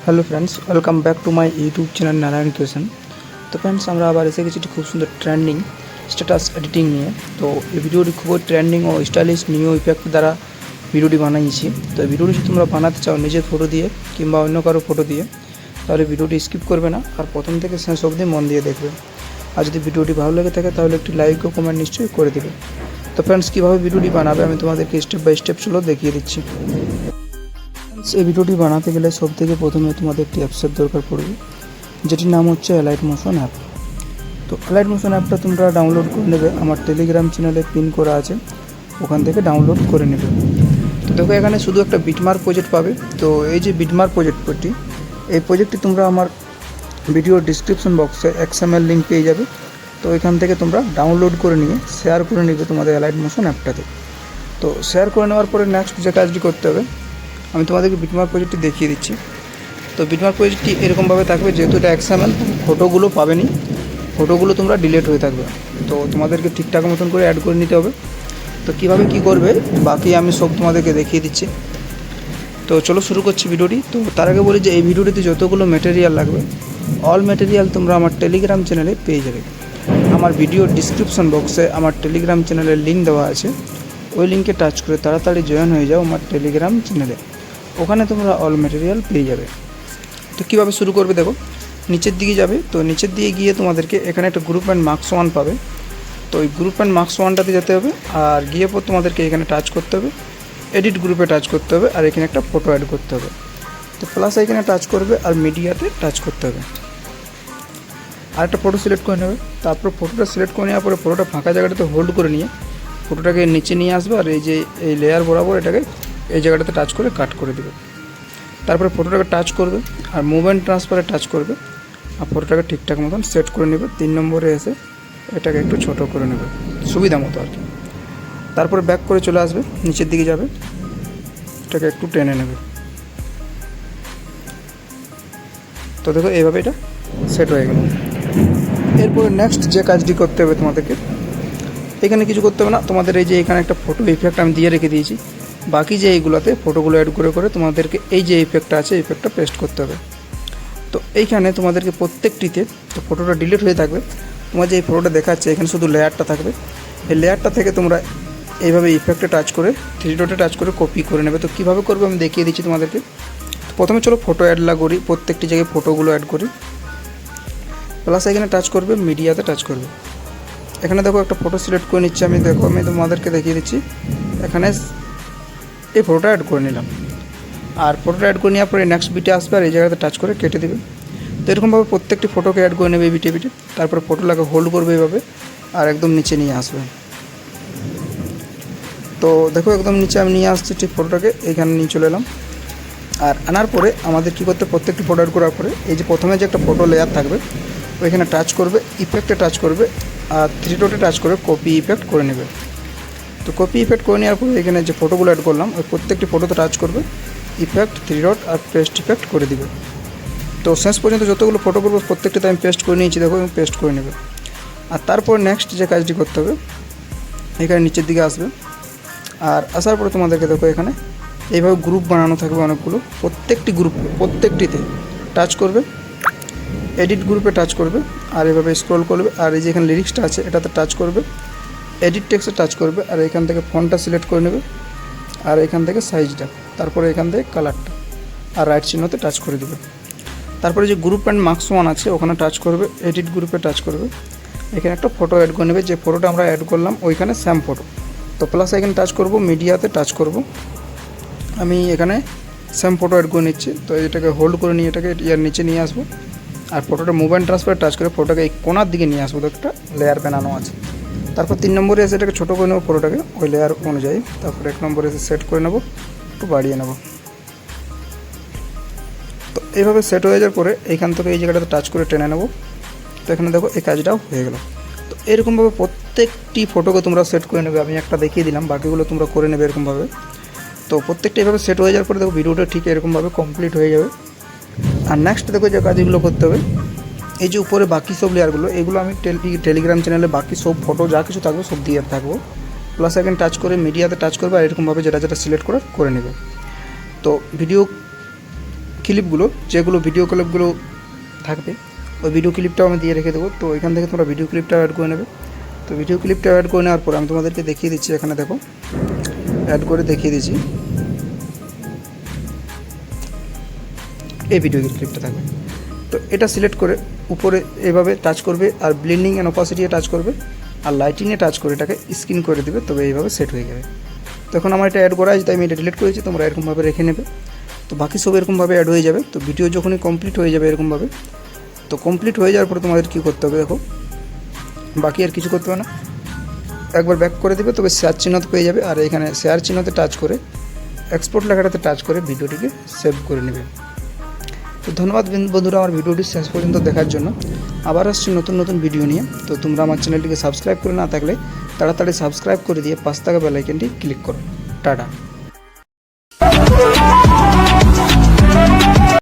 Hello friends, welcome back to my YouTube channel Narayan creation. তো friends, আমরা আবার এসে গেছি খুব সুন্দর ট্রেন্ডিং স্ট্যাটাস এডিটিং নিয়ে। তো এই ভিডিওটি খুবই ট্রেন্ডিং ও স্টাইলিশ নিউ ইফেক্ট দ্বারা ভিডিওটি বানিয়েছি। তো এই ভিডিওটি যদি তোমরা বানাতে চাও নিজের ফটো দিয়ে কিংবা অন্য কারো ফটো দিয়ে, তাহলে ভিডিওটি স্কিপ করবে না আর প্রথম থেকে শেষ অবধি মন দিয়ে দেখবে। আর যদি ভিডিওটি ভালো লেগে থাকে তাহলে একটি লাইক ও কমেন্ট নিশ্চয়ই করে দেবে। তো ফ্রেন্ডস, কীভাবে ভিডিওটি বানাবে আমি তোমাদেরকে স্টেপ বাই স্টেপ চলো দেখিয়ে দিচ্ছি। এই ভিডিওটি বানাতে গেলে সব থেকে প্রথমে তোমাদের একটি অ্যাপসের দরকার পড়বে, যেটির নাম হচ্ছে এলাইট মোশন অ্যাপ। তো এলাইট মোশন অ্যাপটা তোমরা ডাউনলোড করে নেবে, আমার টেলিগ্রাম চ্যানেলে পিন করা আছে, ওখান থেকে ডাউনলোড করে নেবে। তো দেখো, এখানে শুধু একটা বিটমার্ক প্রজেক্ট পাবে। তো এই যে বিটমার্ক প্রজেক্টটি, এই প্রজেক্টটি তোমরা আমার ভিডিও ডিসক্রিপশন বক্সে XML লিঙ্ক পেয়ে যাবে। তো এখান থেকে তোমরা ডাউনলোড করে নিয়ে শেয়ার করে নেবে তোমাদের এলাইট মোশন অ্যাপটাতে। তো শেয়ার করে নেওয়ার পরে নেক্সট যে কাজটি করতে হবে, আমি তোমাদেরকে বিটমার্ক প্রজেক্টটি দেখিয়ে দিচ্ছি। তো বিটমার্ক প্রজেক্টটি এরকমভাবে থাকবে, যেহেতু এটা XML, ফটোগুলো পাবেনি, ফটোগুলো তোমরা ডিলিট হয়ে থাকবে। তো তোমাদেরকে ঠিকঠাক মতন করে অ্যাড করে নিতে হবে। তো কীভাবে কী করবে বাকি আমি সব তোমাদেরকে দেখিয়ে দিচ্ছি। তো চলো শুরু করছি ভিডিওটি। তো তার আগে বলি যে এই ভিডিওটিতে যতগুলো ম্যাটেরিয়াল লাগবে, অল ম্যাটেরিয়াল তোমরা আমার টেলিগ্রাম চ্যানেলে পেয়ে যাবে। আমার ভিডিও ডিসক্রিপশন বক্সে আমার টেলিগ্রাম চ্যানেলের লিঙ্ক দেওয়া আছে, ওই লিঙ্কে টাচ করে তাড়াতাড়ি জয়েন হয়ে যাও আমার টেলিগ্রাম চ্যানেলে, ওখানে তোমরা অল ম্যাটেরিয়াল পেয়ে যাবে। তো কীভাবে শুরু করবে দেখো, নিচের দিকে যাবে। তো নিচের দিকে গিয়ে তোমাদেরকে এখানে একটা গ্রুপ অ্যান্ড মার্কস 1 পাবে। তো ওই গ্রুপ অ্যান্ড মার্কস 1টাতে যেতে হবে, আর গিয়ে পর তোমাদেরকে এখানে টাচ করতে হবে, এডিট গ্রুপে টাচ করতে হবে, আর এখানে একটা ফটো অ্যাড করতে হবে। তো প্লাস এখানে টাচ করবে আর মিডিয়াতে টাচ করতে হবে, আর একটা ফটো সিলেক্ট করে নেবে। তারপর ফটোটা সিলেক্ট করে নেওয়ার পরে ফটোটা ফাঁকা জায়গাটাতে হোল্ড করে নিয়ে ফটোটাকে নিচে নিয়ে আসবে, আর এই যে এই লেয়ার বরাবর এটাকে এই জায়গাটাতে টাচ করে কাট করে দেবে। তারপরে ফটোটাকে টাচ করবে আর মুভমেন্ট ট্রান্সফারে টাচ করবে, আর ফটোটাকে ঠিকঠাক মতন সেট করে নেবে। 3 নম্বরে এসে এটাকে একটু ছোট করে নেবে সুবিধা মতো আর কি। তারপরে ব্যাক করে চলে আসবে, নিচের দিকে যাবে, এটাকে একটু টেনে নেবে। তো দেখো এইভাবে এটা সেট হয়ে গেল। এরপরে নেক্সট যে কাজটি করতে হবে তোমাদেরকে, এখানে কিছু করতে হবে না, তোমাদের এই যে এখানে একটা ফটো ইফেক্ট আমি দিয়ে রেখে দিয়েছি। বাকি যে এইগুলোতে ফটোগুলো অ্যাড করে করে তোমাদেরকে এই যে ইফেক্টটা আছে ইফেক্টটা পেস্ট করতে হবে। তো এইখানে তোমাদেরকে প্রত্যেকটিতে, তো ফটোটা ডিলিট হয়ে থাকবে, তোমার যে এই ফটোটা দেখাচ্ছে এখানে শুধু লেয়ারটা থাকবে। এই লেয়ারটা থেকে তোমরা এইভাবে ইফেক্টে টাচ করে 3 ডটে টাচ করে কপি করে নেবে। তো কীভাবে করবে আমি দেখিয়ে দিচ্ছি তোমাদেরকে। প্রথমে চলো ফটো অ্যাড করি, প্রত্যেকটি জায়গায় ফটোগুলো অ্যাড করি। প্লাস এখানে টাচ করবে, মিডিয়াতে টাচ করবে। এখানে দেখো একটা ফটো সিলেক্ট করে নিচ্ছি আমি। দেখো আমি তোমাদেরকে দেখিয়ে দিচ্ছি, এখানে এই ফটোটা অ্যাড করে নিলাম। আর ফটোটা অ্যাড করে নেওয়ার পরে নেক্সট বিটে আসবে আর এই জায়গাতে টাচ করে কেটে দেবে। তো এরকমভাবে প্রত্যেকটি ফটোকে অ্যাড করে নেবে এই বিটে। তারপরে ফটোটাকে হোল্ড করবে এইভাবে আর একদম নিচে নিয়ে আসবে। তো দেখো একদম নিচে আমি নিয়ে আসছি ঠিক ফটোটাকে, এইখানে নিয়ে চলে এলাম। আর আনার পরে আমাদের কী করতে, প্রত্যেকটি ফটো অ্যাড করার পরে এই যে প্রথমে যে একটা ফটো লেয়ার থাকবে ওইখানে টাচ করবে, ইফেক্টে টাচ করবে, আর 3 ডটে টাচ করে কপি ইফেক্ট করে নেবে। তো কপি ইফেক্ট করে নেওয়ার পরে এখানে যে ফটোগুলো অ্যাড করলাম ওই প্রত্যেকটি ফটোতে টাচ করবে, ইফেক্ট 3 ডট আর পেস্ট ইফেক্ট করে দিবে। তো শেষ পর্যন্ত যতগুলো ফটো করবো প্রত্যেকটিতে আমি পেস্ট করে নিয়েছি, দেখো পেস্ট করে নেবে। আর তারপর নেক্সট যে কাজটি করতে হবে, এখানে নিচের দিকে আসবে, আর আসার পরে তোমাদেরকে দেখো এখানে এইভাবে গ্রুপ বানানো থাকবে অনেকগুলো। প্রত্যেকটিতে টাচ করবে, এডিট গ্রুপে টাচ করবে, আর এভাবে স্ক্রল করবে, আর এই যে এখানে লিরিক্সটা আছে এটাতে টাচ করবে, এডিট টেক্সটে টাচ করবে, আর এখান থেকে ফন্টটা সিলেক্ট করে নেবে, আর এখান থেকে সাইজটা, তারপরে এখান থেকে কালারটা, আর রাইট চিহ্নতে টাচ করে দেবে। তারপরে যে গ্রুপ অ্যান্ড মার্কস 1 আছে ওখানে টাচ করবে, এডিট গ্রুপে টাচ করবে, এখানে একটা ফটো অ্যাড করে নেবে, যে ফটোটা আমরা অ্যাড করলাম ওইখানে স্যাম ফটো। তো প্লাস এখানে টাচ করব, মিডিয়াতে টাচ করব, আমি এখানে স্যাম ফটো অ্যাড করে নিচ্ছি। তো এটাকে হোল্ড করে নিয়ে এটাকে ইয়ার নিচে নিয়ে আসবো, আর ফটোটা মুভমেন্ট ট্রান্সফারে টাচ করে ফটোটাকে এই কোনার দিকে নিয়ে আসবো, তো একটা লেয়ার বানানো আছে। তারপর 3 নম্বরে এসে এটাকে ছোটো করে নেবো ফটোটাকে ওই লেয়ার অনুযায়ী। তারপর 1 নম্বরে এসে সেট করে নেবো, একটু বাড়িয়ে নেবো। তো এইভাবে সেট হয়ে যাওয়ার পরে এইখান থেকে এই জায়গাটাতে টাচ করে টেনে নেবো। তো এখানে দেখো এই কাজটাও হয়ে গেল। তো এরকমভাবে প্রত্যেকটি ফটোকে তোমরা সেট করে নেবে, আমি একটা দেখিয়ে দিলাম, বাকিগুলো তোমরা করে নেবে এরকমভাবে। তো প্রত্যেকটা এইভাবে সেট হয়ে যাওয়ার পরে দেখো ভিডিওটা ঠিক এরকমভাবে কমপ্লিট হয়ে যাবে। আর নেক্সট দেখো যে কাজগুলো করতে হবে, এই যে উপরে বাকি সব লেয়ারগুলো, এগুলো আমি টেলিগ্রাম চ্যানেলে বাকি সব ফটো যা কিছু থাকবে সব দিয়ে থাকবো। প্লাস আইকন টাচ করে মিডিয়াতে টাচ করবে আর এরকমভাবে যেটা যেটা সিলেক্ট করার করে নেবে। তো ভিডিও ক্লিপগুলো যেগুলো ভিডিও ক্লিপগুলো থাকবে ওই ভিডিও ক্লিপটাও আমি দিয়ে রেখে দেবো। তো এখান থেকে তোমরা ভিডিও ক্লিপটাও অ্যাড করে নেবে। তো ভিডিও ক্লিপটা অ্যাড করে নেওয়ার পরে আমি তোমাদেরকে দেখিয়ে দিচ্ছি, এখানে দেখো অ্যাড করে দেখিয়ে দিচ্ছি। এই ভিডিও ক্লিপটা থাকবে। তো এটা সিলেক্ট করে উপরে এভাবে টাচ করবে আর ব্লেন্ডিং অ্যান্ড অপাসিটিতে টাচ করবে আর লাইটিংয়ে টাচ করে এটাকে স্ক্রিন করে দেবে, তবে এইভাবে সেট হয়ে যাবে। তখন আমার এটা অ্যাড করা আছে তাই আমি এটা ডিলিট করেছি, তোমরা এরকমভাবে রেখে নেবে। তো বাকি সব এরকমভাবে অ্যাড হয়ে যাবে। তো ভিডিও যখনই কমপ্লিট হয়ে যাবে এরকমভাবে, তো কমপ্লিট হয়ে যাওয়ার পরে তোমাদের কী করতে হবে দেখো, বাকি আর কিছু করতে হবে না, একবার ব্যাক করে দেবে, তবে শেয়ার চিহ্নতে পেয়ে যাবে আর এখানে শেয়ার চিহ্নতে টাচ করে এক্সপোর্ট লেখাটাতে টাচ করে ভিডিওটিকে সেভ করে নেবে। তো ধন্যবাদ বন্ধুরা আমার ভিডিওটি শেষ পর্যন্ত দেখার জন্য। আবার আসছি নতুন নতুন ভিডিও নিয়ে। তো তোমরা আমার চ্যানেলটিকে সাবস্ক্রাইব করে না থাকলে তাড়াতাড়ি সাবস্ক্রাইব করে দিয়ে পাশে থাকা বেল আইকনটি ক্লিক করো। টাটা।